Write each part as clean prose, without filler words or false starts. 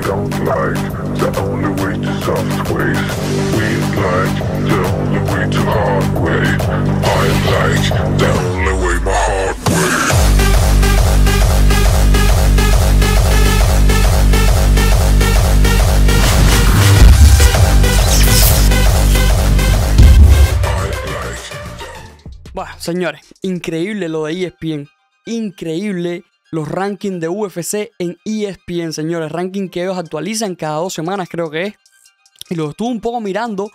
don't like the only way to soft ways. We like the only way to hard way. I like the only way, my hard way. Bueno, señores, increíble lo de ESPN. Increíble los rankings de UFC en ESPN, señores. Ranking que ellos actualizan cada 2 semanas, creo que es. Y lo estuve un poco mirando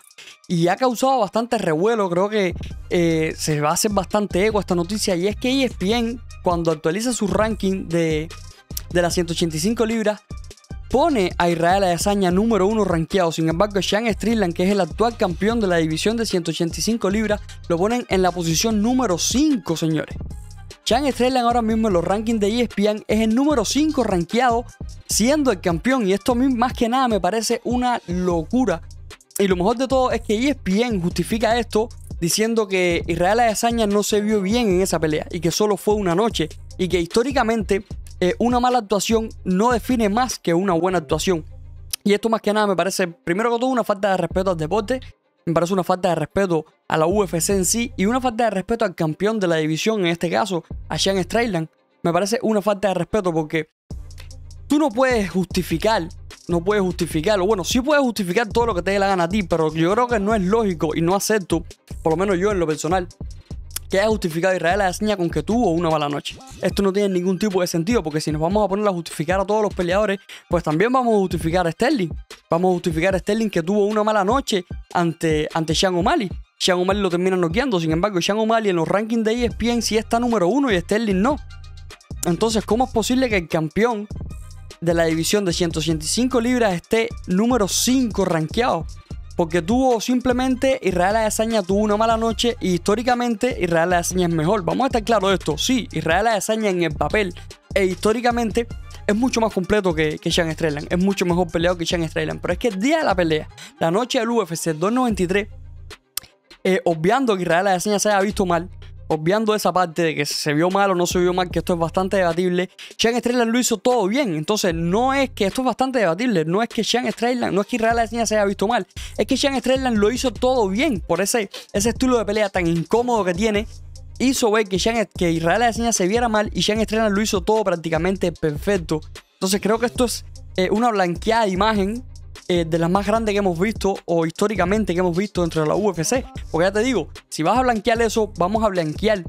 y ha causado bastante revuelo. Creo que se va a hacer bastante eco esta noticia. Y es que ESPN, cuando actualiza su ranking de las 185 libras, pone a Israel Adesanya número 1 rankeado. Sin embargo, Sean Strickland, que es el actual campeón de la división de 185 libras, lo ponen en la posición número 5, señores. Sean Strickland ahora mismo en los rankings de ESPN es el número 5 rankeado, siendo el campeón. Y esto a mí más que nada me parece una locura. Y lo mejor de todo es que ESPN justifica esto diciendo que Israel Adesanya no se vio bien en esa pelea y que solo fue una noche. Y que históricamente una mala actuación no define más que una buena actuación. Y esto más que nada me parece, primero que todo, una falta de respeto al deporte. Me parece una falta de respeto a la UFC en sí y una falta de respeto al campeón de la división, en este caso a Sean Strickland. Me parece una falta de respeto porque tú no puedes justificar, o bueno, sí puedes justificar todo lo que te dé la gana a ti, pero yo creo que no es lógico y no acepto, por lo menos yo en lo personal, que haya justificado a Israel Adesanya con que tuvo una mala noche. Esto no tiene ningún tipo de sentido, porque si nos vamos a poner a justificar a todos los peleadores, pues también vamos a justificar a Sterling. Vamos a justificar a Sterling que tuvo una mala noche ante Sean O'Malley. Sean O'Malley lo termina noqueando. Sin embargo, Sean O'Malley en los rankings de ESPN sí está número 1 y Sterling no. Entonces, ¿cómo es posible que el campeón de la división de 185 libras esté número 5 rankeado? Porque Israel Adesanya tuvo una mala noche y históricamente Israel Adesanya es mejor. Vamos a estar claros de esto. Sí, Israel Adesanya en el papel e históricamente es mucho más completo que Sean Strickland. Es mucho mejor peleado que Sean Strickland. Pero es que el día de la pelea, la noche del UFC 293, obviando que Israel Adesanya se haya visto mal, obviando esa parte de que se vio mal o no se vio mal, que esto es bastante debatible, Sean Strickland lo hizo todo bien. Entonces no es que esto es bastante debatible, no es que Israel Adesanya se haya visto mal, es que Sean Strickland lo hizo todo bien. Por ese estilo de pelea tan incómodo que tiene, hizo ver que Israel Adesanya se viera mal y Sean Strickland lo hizo todo prácticamente perfecto. Entonces creo que esto es una blanqueada de imagen de las más grandes que hemos visto o históricamente que hemos visto dentro de la UFC. Porque ya te digo, si vas a blanquear eso, vamos a blanquear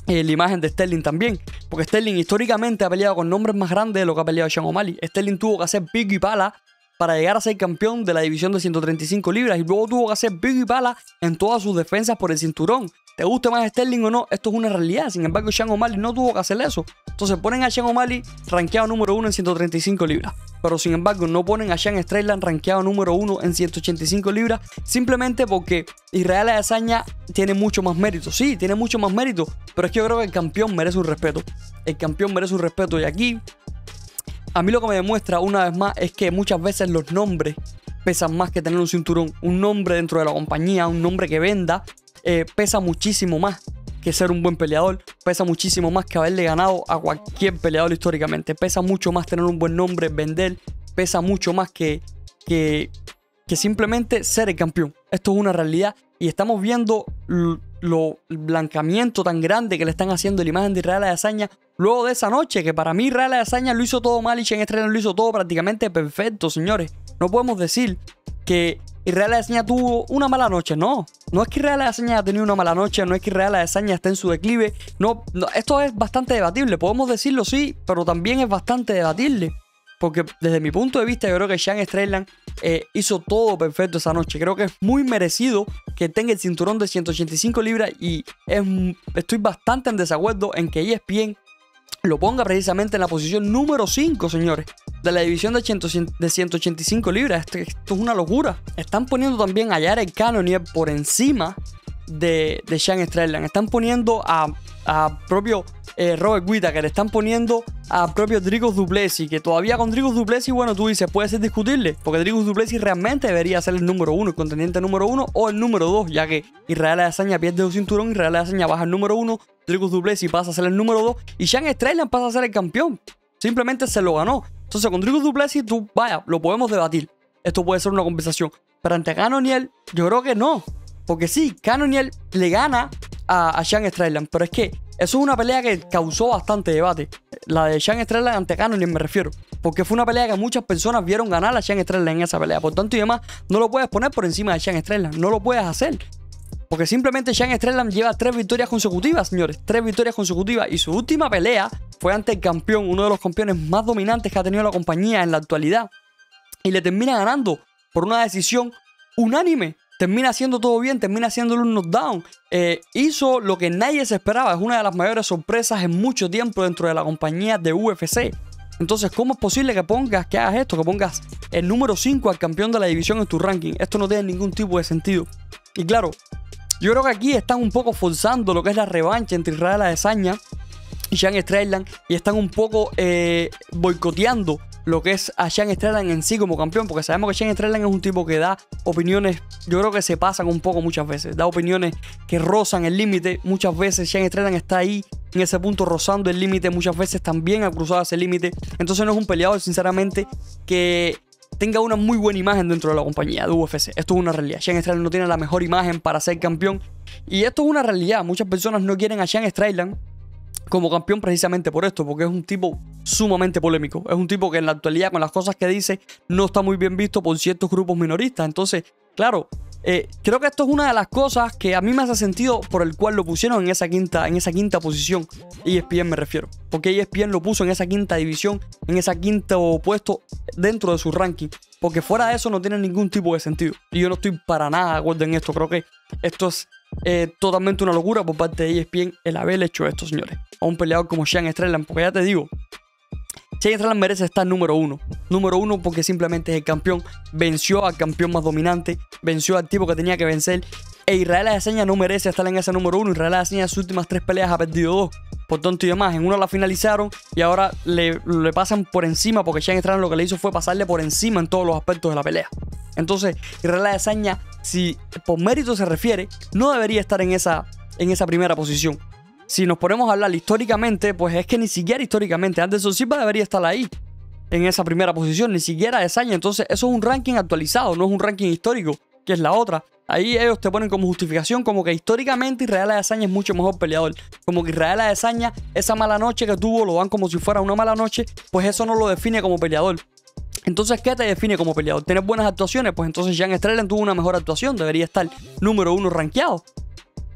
la imagen de Sterling también. Porque Sterling históricamente ha peleado con nombres más grandes de lo que ha peleado Sean O'Malley. Sterling tuvo que hacer pico y pala para llegar a ser campeón de la división de 135 libras y luego tuvo que hacer pico y pala en todas sus defensas por el cinturón. Te guste más Sterling o no, esto es una realidad. Sin embargo, Sean O'Malley no tuvo que hacer eso. Entonces ponen a Sean O'Malley rankeado número 1 en 135 libras. Pero sin embargo no ponen a Sean Strickland rankeado número 1 en 185 libras. Simplemente porque Israel Adesanya tiene mucho más mérito. Sí, tiene mucho más mérito. Pero es que yo creo que el campeón merece un respeto. El campeón merece un respeto. Y aquí, a mí lo que me demuestra una vez más es que muchas veces los nombres pesan más que tener un cinturón. Un nombre dentro de la compañía, un nombre que venda, pesa muchísimo más que ser un buen peleador, pesa muchísimo más que haberle ganado a cualquier peleador históricamente, pesa mucho más tener un buen nombre, vender, pesa mucho más que simplemente ser el campeón. Esto es una realidad y estamos viendo el blancamiento tan grande que le están haciendo la imagen de Israel Adesanya luego de esa noche, que para mí Israel Adesanya lo hizo todo mal y Sean Strickland lo hizo todo prácticamente perfecto, señores. No podemos decir que Israel Adesanya tuvo una mala noche. No es que Israel Adesanya haya tenido una mala noche, no es que Israel Adesanya esté en su declive. No, esto es bastante debatible, podemos decirlo sí, pero también es bastante debatible. Porque desde mi punto de vista yo creo que Sean Strickland hizo todo perfecto esa noche. Creo que es muy merecido que tenga el cinturón de 185 libras y estoy bastante en desacuerdo en que ESPN lo ponga precisamente en la posición número 5, señores, de la división de 185 libras. Esto es una locura. Están poniendo también a Jared Cannonier por encima de Sean Strickland. Están poniendo a propio Robert Whittaker. Están poniendo a propio Dricus du Plessis, que todavía con Dricus du Plessis, bueno, tú dices, puede ser discutible, porque Dricus du Plessis realmente debería ser el número 1, el contendiente número 1 o el número 2, ya que Israel Adesanya pierde un cinturón, Israel Adesanya baja al número 1, Dricus du Plessis pasa a ser el número 2 y Sean Strickland pasa a ser el campeón. Simplemente se lo ganó. Entonces con Dricus du Plessis, vaya, lo podemos debatir. Esto puede ser una conversación. Pero ante Cannonier, yo creo que no. Porque sí, Cannonier le gana a Sean Strickland, pero es que eso es una pelea que causó bastante debate. La de Sean Strickland ante Cannonier me refiero. Porque fue una pelea que muchas personas vieron ganar a Sean Strickland en esa pelea. Por tanto y demás, no lo puedes poner por encima de Sean Strickland. No lo puedes hacer. Porque simplemente Sean Strickland lleva 3 victorias consecutivas, señores. 3 victorias consecutivas. Y su última pelea fue ante el campeón, uno de los campeones más dominantes que ha tenido la compañía en la actualidad. Y le termina ganando por una decisión unánime. Termina haciendo todo bien, termina haciéndole un knockdown. Hizo lo que nadie se esperaba. Es una de las mayores sorpresas en mucho tiempo dentro de la compañía de UFC. Entonces, ¿cómo es posible que hagas esto? Que pongas el número 5 al campeón de la división en tu ranking. Esto no tiene ningún tipo de sentido. Y claro, yo creo que aquí están un poco forzando lo que es la revancha entre Israel Adesanya y Sean Strickland. Y están un poco boicoteando lo que es a Sean Strickland en sí como campeón, porque sabemos que Sean Strickland es un tipo que da opiniones, yo creo que se pasan un poco muchas veces, da opiniones que rozan el límite. Muchas veces Sean Strickland está ahí en ese punto rozando el límite, muchas veces también ha cruzado ese límite. Entonces no es un peleador sinceramente que tenga una muy buena imagen dentro de la compañía de UFC. Esto es una realidad. Sean Strickland no tiene la mejor imagen para ser campeón y esto es una realidad. Muchas personas no quieren a Sean Strickland como campeón precisamente por esto, porque es un tipo sumamente polémico. Es un tipo que en la actualidad, con las cosas que dice, no está muy bien visto por ciertos grupos minoristas. Entonces, claro, creo que esto es una de las cosas que a mí me hace sentido por el cual lo pusieron en esa quinta posición. ESPN me refiero, porque ESPN lo puso en esa quinta división, en ese quinto puesto dentro de su ranking, porque fuera de eso no tiene ningún tipo de sentido. Y yo no estoy para nada de acuerdo en esto. Creo que esto es totalmente una locura por parte de ESPN el haber hecho esto, señores, a un peleador como Sean Strickland. Porque ya te digo, Sean Strickland merece estar número uno porque simplemente es el campeón, venció al campeón más dominante, venció al tipo que tenía que vencer. E Israel Adesanya no merece estar en ese número 1. Israel Adesanya en sus últimas 3 peleas ha perdido 2. Por tanto y demás, en una la finalizaron y ahora le pasan por encima, porque Sean Strickland lo que le hizo fue pasarle por encima en todos los aspectos de la pelea. Entonces Israel Adesanya, si por mérito se refiere, no debería estar en esa primera posición. Si nos ponemos a hablar históricamente, pues es que ni siquiera históricamente Anderson Silva debería estar ahí, en esa primera posición, ni siquiera Adesanya. Entonces eso es un ranking actualizado, no es un ranking histórico, que es la otra. Ahí ellos te ponen como justificación como que históricamente Israel Adesanya es mucho mejor peleador. Como que Israel Adesanya, esa mala noche que tuvo, lo dan como si fuera una mala noche, pues eso no lo define como peleador. Entonces, ¿qué te define como peleador? ¿Tienes buenas actuaciones? Pues entonces Sean Strickland tuvo una mejor actuación, debería estar número 1 rankeado.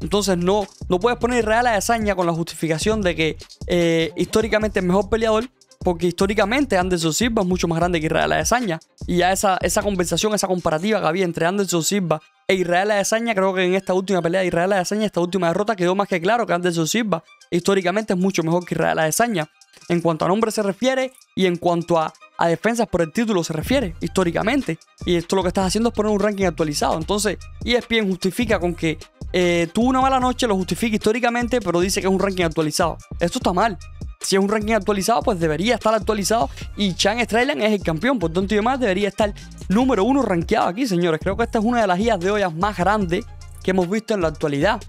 Entonces no puedes poner Israel Adesanya con la justificación de que históricamente es mejor peleador, porque históricamente Anderson Silva es mucho más grande que Israel Adesanya. Y ya esa conversación, esa comparativa que había entre Anderson Silva e Israel Adesanya, creo que en esta última pelea de Israel Adesanya, esta última derrota, quedó más que claro que Anderson Silva históricamente es mucho mejor que Israel Adesanya. En cuanto a nombre se refiere y en cuanto a defensas por el título se refiere, históricamente. Y esto lo que estás haciendo es poner un ranking actualizado. Entonces ESPN justifica con que tuvo una mala noche, lo justifica históricamente, pero dice que es un ranking actualizado. Esto está mal. Si es un ranking actualizado, pues debería estar actualizado. Y Sean Strickland es el campeón, por tanto y demás, debería estar número 1 rankeado aquí, señores. Creo que esta es una de las guías de ollas más grandes que hemos visto en la actualidad,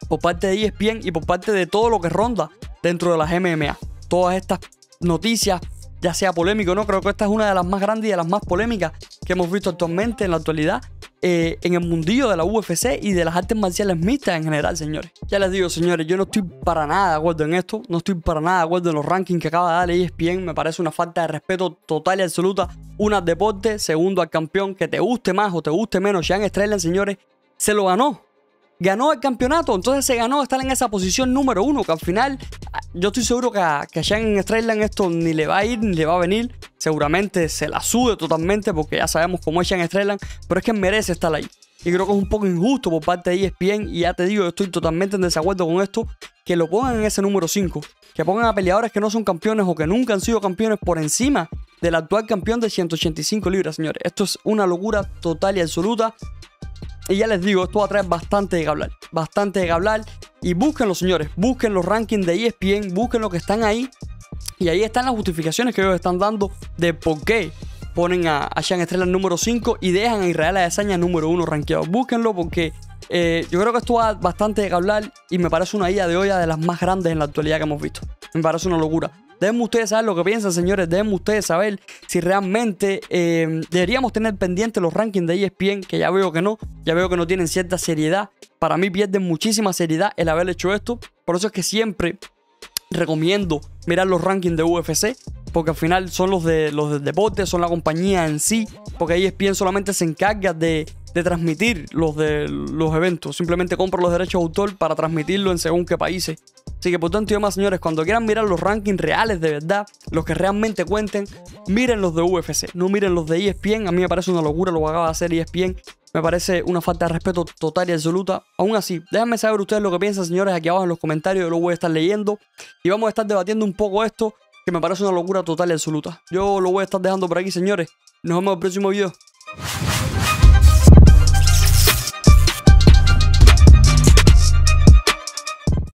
por parte de ESPN y por parte de todo lo que ronda dentro de las MMA. Todas estas noticias, ya sea polémico o no, creo que esta es una de las más grandes y de las más polémicas que hemos visto actualmente en la actualidad en el mundillo de la UFC y de las artes marciales mixtas en general, señores. Ya les digo, señores, yo no estoy para nada de acuerdo en esto, no estoy para nada de acuerdo en los rankings que acaba de dar ESPN. Me parece una falta de respeto total y absoluta. Uno al deporte, segundo al campeón, que te guste más o te guste menos. Sean Strickland, señores, se lo ganó. Ganó el campeonato, entonces se ganó estar en esa posición número 1, que al final yo estoy seguro que a Sean Strickland esto ni le va a ir ni le va a venir. Seguramente se la sube totalmente porque ya sabemos cómo es Sean Strickland, pero es que merece estar ahí. Y creo que es un poco injusto por parte de ESPN, y ya te digo, yo estoy totalmente en desacuerdo con esto, que lo pongan en ese número 5. Que pongan a peleadores que no son campeones o que nunca han sido campeones por encima del actual campeón de 185 libras, señores. Esto es una locura total y absoluta. Y ya les digo, esto va a traer bastante de que hablar. Bastante de que hablar. Y búsquenlo, señores. Busquen los rankings de ESPN. Busquen lo que están ahí. Y ahí están las justificaciones que ellos están dando de por qué ponen a Sean Strickland número 5 y dejan a Israel Adesanya número 1 rankeado. Búsquenlo porque yo creo que esto va bastante de que hablar. Y me parece una idea de olla de las más grandes en la actualidad que hemos visto. Me parece una locura. Déjenme ustedes saber lo que piensan, señores. Déjenme ustedes saber si realmente deberíamos tener pendientes los rankings de ESPN, que ya veo que no. Ya veo que no tienen cierta seriedad. Para mí pierden muchísima seriedad el haber hecho esto. Por eso es que siempre recomiendo mirar los rankings de UFC, porque al final son los de deporte, son la compañía en sí, porque ESPN solamente se encarga de transmitir los eventos. Simplemente compra los derechos de autor para transmitirlo en según qué países. Así que por tanto y demás, señores, cuando quieran mirar los rankings reales de verdad, los que realmente cuenten, miren los de UFC, no miren los de ESPN. A mí me parece una locura lo que acaba de hacer ESPN. Me parece una falta de respeto total y absoluta. Aún así, déjenme saber ustedes lo que piensan, señores, aquí abajo en los comentarios. Yo lo voy a estar leyendo y vamos a estar debatiendo un poco esto, que me parece una locura total y absoluta. Yo lo voy a estar dejando por aquí, señores. Nos vemos en el próximo video.